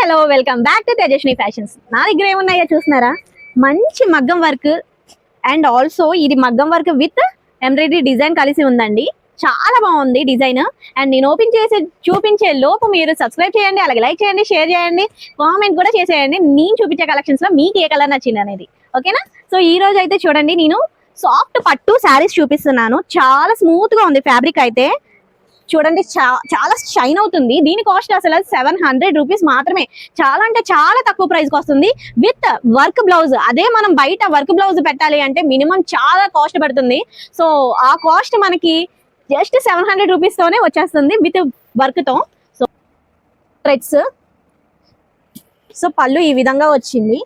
Hello welcome back to Tejaswini fashions. నా దగ్గర ఏమున్నాయో చూస్తున్నారా? మంచి మగ్గం వర్క్ అండ్ ఆల్సో ఇది మగ్గం వర్క్ విత్ ఎంబ్రాయిడరీ డిజైన్ కలిసి ఉందండి. చాలా బాగుంది డిజైన్. అండ్ నేను ఓపెన్ చేసి చూపించే లోపు మీరు సబ్స్క్రైబ్ చేయండి, అలాగే లైక్ చేయండి, షేర్ చేయండి, కామెంట్ కూడా చేసేయండి. నేను చూపించే కలెక్షన్స్ లో మీకు ఏ కలర్ నచ్చింది అనేది. ఓకేనా? సో ఈ రోజు అయితే చూడండి, నేను సాఫ్ట్ పట్టు శారీస్ చూపిస్తున్నాను. చాలా స్మూత్ గా ఉంది ఫ్యాబ్రిక్ అయితే. చూడండి, చాలా షైన్ అవుతుంది. దీని కాస్ట్ అసలు 700 రూపీస్ మాత్రమే. చాలా అంటే చాలా తక్కువ ప్రైస్ కి వస్తుంది విత్ వర్క్ బ్లౌజ్. అదే మనం బయట వర్క్ బ్లౌజ్ పెట్టాలి అంటే మినిమం చాలా కాస్ట్ పడుతుంది. సో ఆ కాస్ట్ మనకి జస్ట్ 700 రూపీస్ తోనే వచ్చేస్తుంది విత్ వర్క్ తో. సో థ్రెడ్స్, సో పళ్ళు ఈ విధంగా వచ్చింది.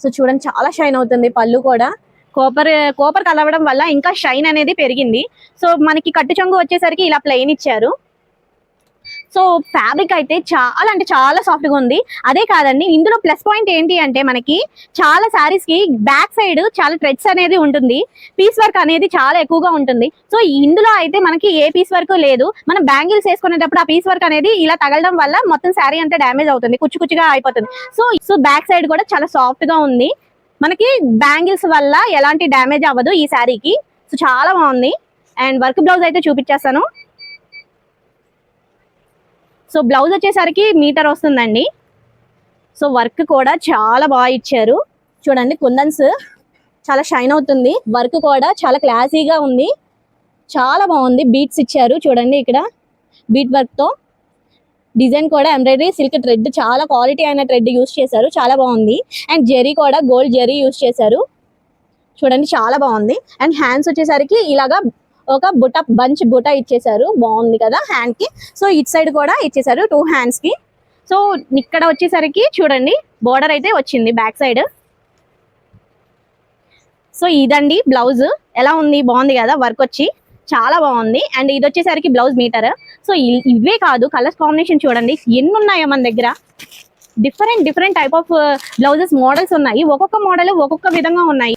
సో చూడండి, చాలా షైన్ అవుతుంది పళ్ళు కూడా. కోపర్ కలవడం వల్ల ఇంకా షైన్ అనేది పెరిగింది. సో మనకి కట్టు చెంగు వచ్చేసరికి ఇలా ప్లెయిన్ ఇచ్చారు. సో ఫ్యాబ్రిక్ అయితే చాలా అంటే చాలా సాఫ్ట్ గా ఉంది. అదే కాదండి, ఇందులో ప్లస్ పాయింట్ ఏంటి అంటే మనకి చాలా శారీస్ కి బ్యాక్ సైడ్ చాలా థ్రెడ్స్ అనేది ఉంటుంది. పీస్ వర్క్ అనేది చాలా ఎక్కువగా ఉంటుంది. సో ఇందులో అయితే మనకి ఏ పీస్ వర్క్ లేదు. మనం బ్యాంగిల్స్ వేసుకునేటప్పుడు ఆ పీస్ వర్క్ అనేది ఇలా తగలడం వల్ల మొత్తం శారీ అంతా డ్యామేజ్ అవుతుంది, కుచ్చుగా అయిపోతుంది. సో బ్యాక్ సైడ్ కూడా చాలా సాఫ్ట్ గా ఉంది. మనకి బ్యాంగిల్స్ వల్ల ఎలాంటి డ్యామేజ్ అవ్వదు ఈ శారీకి. సో చాలా బాగుంది. అండ్ వర్క్ బ్లౌజ్ అయితే చూపించేస్తాను. సో బ్లౌజ్ వచ్చేసరికి మీటర్ వస్తుందండి. సో వర్క్ కూడా చాలా బాగా ఇచ్చారు. చూడండి, కుందన్స్ చాలా షైన్ అవుతుంది. వర్క్ కూడా చాలా క్లాసీగా ఉంది, చాలా బాగుంది. బీట్స్ ఇచ్చారు చూడండి, ఇక్కడ బీట్ వర్క్ తో డిజైన్ కూడా ఎంబ్రాయిడరీ సిల్క్ థ్రెడ్, చాలా క్వాలిటీ అయిన థ్రెడ్ యూస్ చేశారు, చాలా బాగుంది. అండ్ జెరీ కూడా గోల్డ్ జెరీ యూస్ చేశారు. చూడండి, చాలా బాగుంది. అండ్ హ్యాండ్స్ వచ్చేసరికి ఇలాగా ఒక బంచ్ బుట్ట ఇచ్చేసారు, బాగుంది కదా హ్యాండ్ కి. సో ఇట్ సైడ్ కూడా ఇచ్చేసారు 2 హ్యాండ్స్ కి. సో ఇక్కడ వచ్చేసరికి చూడండి, బోర్డర్ అయితే వచ్చింది బ్యాక్ సైడ్. సో ఇదండి బ్లౌజ్. ఎలా ఉంది? బాగుంది కదా, వర్క్ వచ్చి చాలా బాగుంది. అండ్ ఇది వచ్చేసరికి బ్లౌజ్ మీటర్. సో ఇవే కాదు, కలర్స్ కాంబినేషన్ చూడండి ఎన్ని ఉన్నాయో మన దగ్గర. Different type of blouses models ఉన్నాయి. ఒక్కొక్క మోడల్ ఒక్కొక్క విధంగా ఉన్నాయి.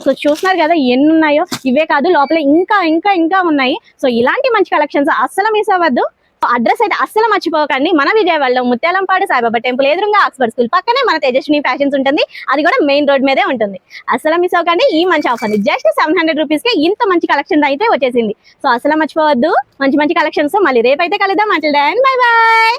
సో చూస్తున్నారు కదా ఎన్ని ఉన్నాయో. ఇవే కాదు, లోపల ఇంకా ఉన్నాయి. సో ఇలాంటి మంచి కలెక్షన్స్ అస్సలు మిస్ అవ్వద్దు. అడ్రస్ అయితే అస్సలు మర్చిపోకండి. మన విజయవాడలో ముత్యాలంపాడు సాయిబాబా టెంపుల్ ఎదురుగా ఆక్స్ఫర్డ్ స్కూల్ పక్కనే మన తేజస్విని ఫ్యాషన్స్ ఉంటుంది. అది కూడా మెయిన్ రోడ్ మీదే ఉంటుంది. అస్సలు మిస్ అవ్వకండి. ఈ మంచి ఆఫర్ జస్ట్ 700 రూపీస్ కి ఇంత మంచి కలెక్షన్ అయితే వచ్చేసింది. సో అస్సలు మర్చిపోవద్దు. మంచి కలెక్షన్స్ మళ్ళీ రేపైతే కలుద్దాం. Until then bye by.